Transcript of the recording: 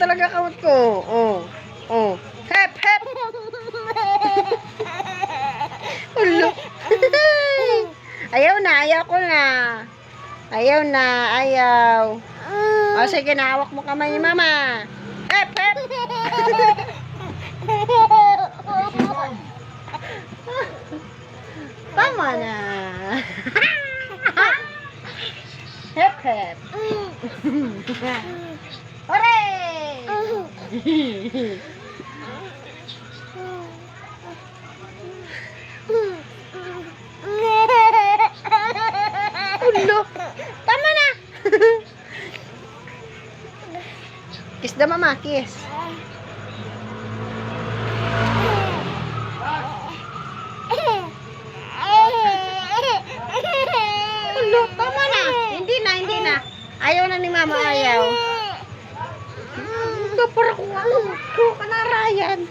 talaga kamot ko. Oh. Oh. Hep, hep. Ulo. Ayaw na, ayaw ko na. Ayaw na, ayaw. O, sige, nahawak mo kamay ni mama. Hep, hep. Tama na. Hep, hep. Hooray! Ulo. Tama na. Kiss the mama, kiss. Ulo, tama na. Hindi na, hindi na. Ayaw na ni mama, ayaw. Kapara ko, kanarayan.